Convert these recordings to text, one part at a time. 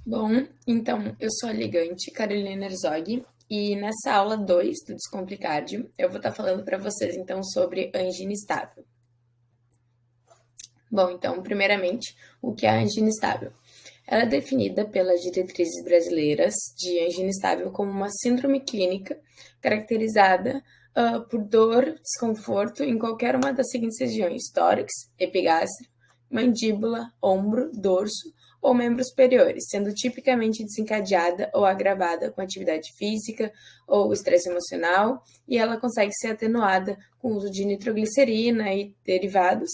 Bom, então, eu sou a ligante Carolina Herzog e nessa aula 2 do Descomplicádio eu vou estar falando para vocês então sobre angina estável. Bom, então, primeiramente, o que é a angina estável? Ela é definida pelas diretrizes brasileiras de angina estável como uma síndrome clínica caracterizada por dor, desconforto em qualquer uma das seguintes regiões: tórax, epigástrio, mandíbula, ombro, dorso ou membros superiores, sendo tipicamente desencadeada ou agravada com atividade física ou estresse emocional, e ela consegue ser atenuada com o uso de nitroglicerina e derivados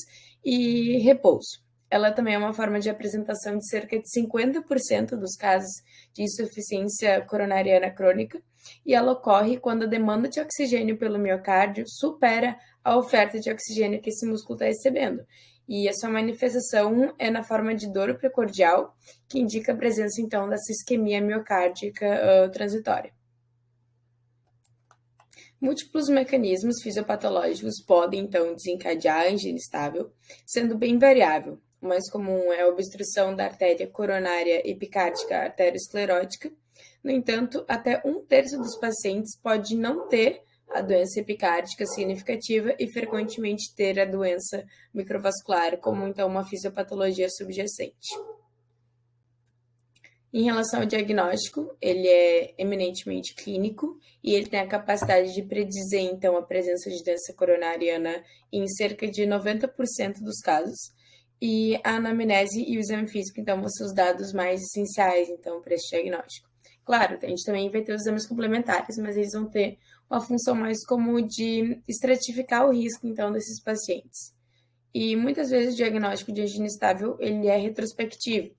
e repouso. Ela também é uma forma de apresentação de cerca de 50% dos casos de insuficiência coronariana crônica, e ela ocorre quando a demanda de oxigênio pelo miocárdio supera a oferta de oxigênio que esse músculo está recebendo. E a sua manifestação é na forma de dor precordial, que indica a presença, então, dessa isquemia miocárdica transitória. Múltiplos mecanismos fisiopatológicos podem, então, desencadear a angina estável, sendo bem variável. O mais comum é a obstrução da artéria coronária epicárdica arteriosclerótica. No entanto, até 1/3 dos pacientes pode não ter a doença epicárdica significativa e frequentemente ter a doença microvascular, como então uma fisiopatologia subjacente. Em relação ao diagnóstico, ele é eminentemente clínico e ele tem a capacidade de predizer, então, a presença de doença coronariana em cerca de 90% dos casos. E a anamnese e o exame físico, então, vão ser os dados mais essenciais, então, para esse diagnóstico. Claro, a gente também vai ter os exames complementares, mas eles vão ter uma função mais como de estratificar o risco, então, desses pacientes. E muitas vezes o diagnóstico de angina estável, ele é retrospectivo.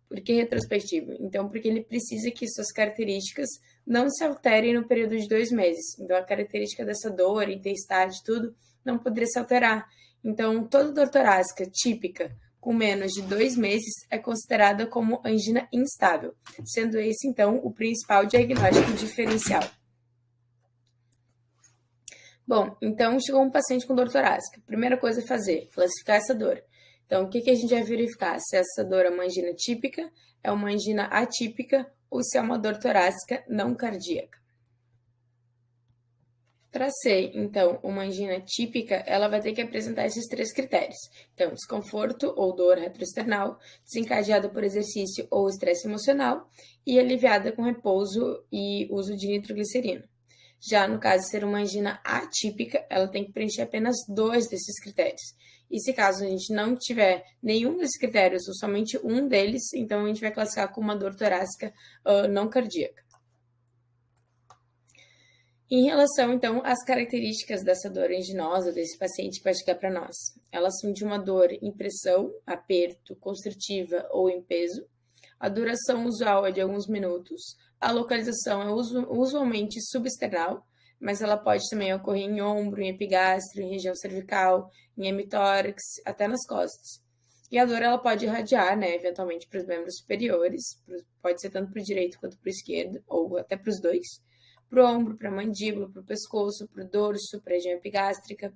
Por que retrospectivo? Então, porque ele precisa que suas características não se alterem no período de 2 meses. Então, a característica dessa dor, intensidade, tudo, não poderia se alterar. Então, toda dor torácica típica com menos de 2 meses é considerada como angina instável, sendo esse, então, o principal diagnóstico diferencial. Bom, então chegou um paciente com dor torácica. Primeira coisa a fazer, classificar essa dor. Então, o que a gente vai verificar? Se essa dor é uma angina típica, é uma angina atípica ou se é uma dor torácica não cardíaca. Para ser, então, uma angina típica, ela vai ter que apresentar esses 3 critérios. Então, desconforto ou dor retroesternal, desencadeada por exercício ou estresse emocional e aliviada com repouso e uso de nitroglicerina. Já no caso de ser uma angina atípica, ela tem que preencher apenas 2 desses critérios. E se caso a gente não tiver nenhum desses critérios ou somente um deles, então a gente vai classificar como uma dor torácica não cardíaca. Em relação, então, às características dessa dor anginosa desse paciente que vai chegar para nós, elas são de uma dor em pressão, aperto, constritiva ou em peso. A duração usual é de alguns minutos. A localização é usualmente subesternal, mas ela pode também ocorrer em ombro, em epigastro, em região cervical, em hemitórax, até nas costas. E a dor ela pode irradiar, né, eventualmente para os membros superiores, pode ser tanto para o direito quanto para o esquerdo, ou até para os dois, para o ombro, para a mandíbula, para o pescoço, para o dorso, para a região epigástrica.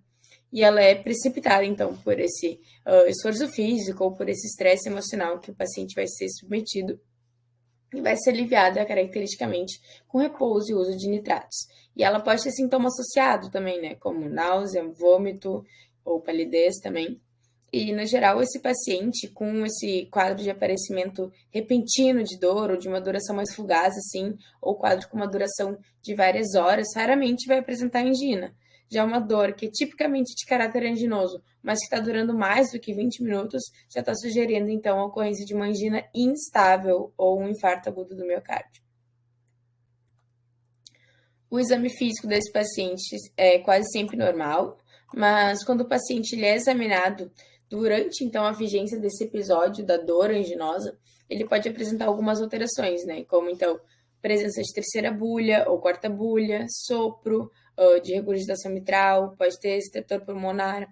E ela é precipitada, então, por esse esforço físico ou por esse estresse emocional que o paciente vai ser submetido e vai ser aliviada caracteristicamente com repouso e uso de nitratos. E ela pode ter sintoma associado também, né, como náusea, vômito ou palidez também. E, no geral, esse paciente com esse quadro de aparecimento repentino de dor ou de uma duração mais fugaz, assim, ou quadro com uma duração de várias horas, raramente vai apresentar angina. Já uma dor que é tipicamente de caráter anginoso, mas que está durando mais do que 20 minutos, já está sugerindo, então, a ocorrência de uma angina instável ou um infarto agudo do miocárdio. O exame físico desse paciente é quase sempre normal, mas quando o paciente ele é examinado durante, então, a vigência desse episódio da dor anginosa, ele pode apresentar algumas alterações, né? Como, então, presença de terceira bulha ou quarta bulha, sopro de regurgitação mitral, pode ter estertor pulmonar.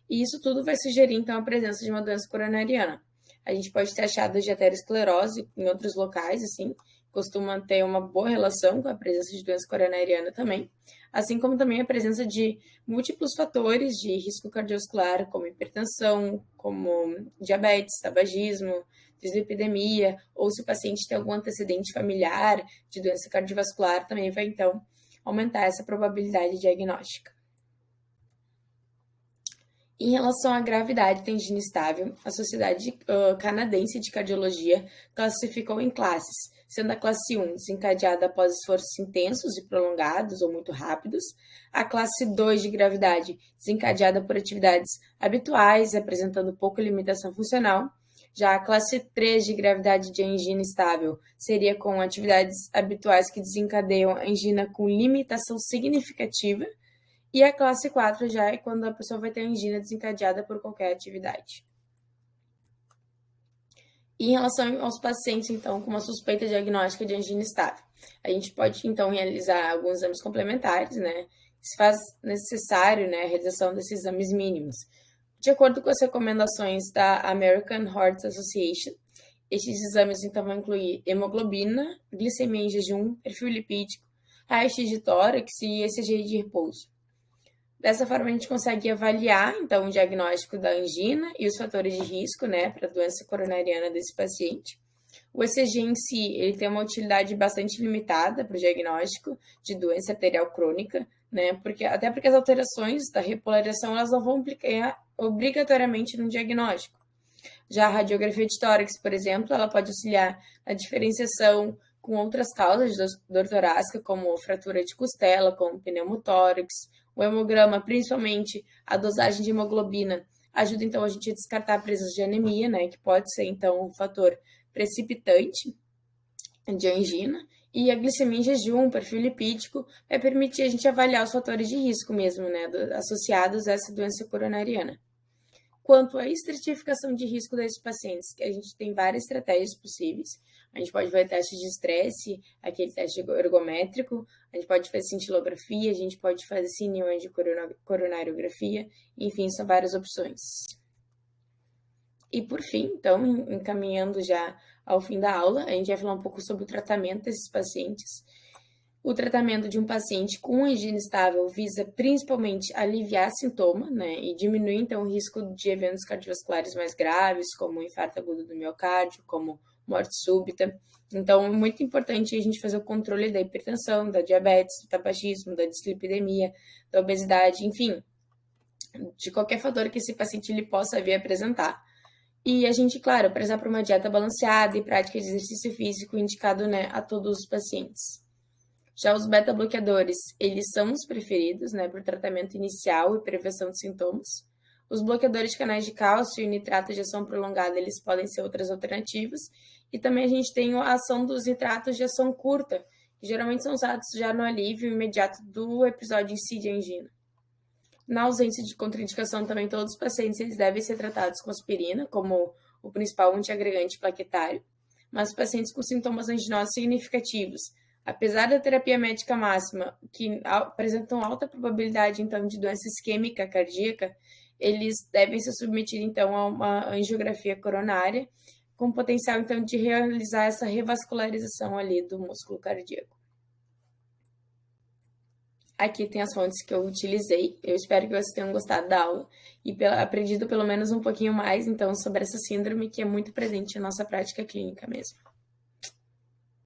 E isso tudo vai sugerir, então, a presença de uma doença coronariana. A gente pode ter achados de aterosclerose em outros locais, assim, costuma ter uma boa relação com a presença de doença coronariana também, assim como também a presença de múltiplos fatores de risco cardiovascular, como hipertensão, como diabetes, tabagismo, dislipidemia, ou se o paciente tem algum antecedente familiar de doença cardiovascular, também vai, então, aumentar essa probabilidade diagnóstica. Em relação à gravidade da angina estável, a Sociedade Canadense de Cardiologia classificou em classes, sendo a classe 1 desencadeada após esforços intensos e prolongados ou muito rápidos, a classe 2 de gravidade desencadeada por atividades habituais, apresentando pouca limitação funcional, já a classe 3 de gravidade de angina estável seria com atividades habituais que desencadeiam angina com limitação significativa, e a classe 4 já é quando a pessoa vai ter angina desencadeada por qualquer atividade. E em relação aos pacientes, então, com uma suspeita diagnóstica de angina estável, a gente pode, então, realizar alguns exames complementares, né? Se faz necessário, né, a realização desses exames mínimos. De acordo com as recomendações da American Heart Association, estes exames, então, vão incluir hemoglobina, glicemia em jejum, perfil lipídico, raio-x de tórax e ECG de repouso. Dessa forma, a gente consegue avaliar, então, o diagnóstico da angina e os fatores de risco, né, para a doença coronariana desse paciente. O ECG em si, ele tem uma utilidade bastante limitada para o diagnóstico de doença arterial crônica, né, até porque as alterações da repolarização, elas não vão implicar obrigatoriamente no diagnóstico. Já a radiografia de tórax, por exemplo, ela pode auxiliar na diferenciação com outras causas de dor torácica, como fratura de costela, como pneumotórax. O hemograma, principalmente a dosagem de hemoglobina, ajuda então a gente a descartar a presença de anemia, né, que pode ser então um fator precipitante de angina. E a glicemia em jejum, perfil lipídico, vai permitir a gente avaliar os fatores de risco mesmo, né, associados a essa doença coronariana. Quanto à estratificação de risco desses pacientes, que a gente tem várias estratégias possíveis. A gente pode fazer teste de estresse, aquele teste ergométrico, a gente pode fazer cintilografia, a gente pode fazer sininho de coronariografia, enfim, são várias opções. E por fim, então, encaminhando já ao fim da aula, a gente vai falar um pouco sobre o tratamento desses pacientes. O tratamento de um paciente com angina estável visa principalmente aliviar sintoma, né, e diminuir, então, o risco de eventos cardiovasculares mais graves, como infarto agudo do miocárdio, como morte súbita. Então, é muito importante a gente fazer o controle da hipertensão, da diabetes, do tabagismo, da dislipidemia, da obesidade, enfim, de qualquer fator que esse paciente ele possa vir apresentar. E a gente, claro, prezar por uma dieta balanceada e prática de exercício físico indicado, né, a todos os pacientes. Já os beta-bloqueadores, eles são os preferidos, né, por tratamento inicial e prevenção de sintomas. Os bloqueadores de canais de cálcio e nitrato de ação prolongada, eles podem ser outras alternativas. E também a gente tem a ação dos nitratos de ação curta, que geralmente são usados já no alívio imediato do episódio em si de angina. Na ausência de contraindicação, também todos os pacientes eles devem ser tratados com aspirina, como o principal antiagregante plaquetário. Mas os pacientes com sintomas anginosos significativos, apesar da terapia médica máxima, que apresentam alta probabilidade, então, de doença isquêmica cardíaca, eles devem ser submetidos, então, a uma angiografia coronária, com potencial, então, de realizar essa revascularização ali do músculo cardíaco. Aqui tem as fontes que eu utilizei. Eu espero que vocês tenham gostado da aula e aprendido pelo menos um pouquinho mais, então, sobre essa síndrome que é muito presente na nossa prática clínica mesmo.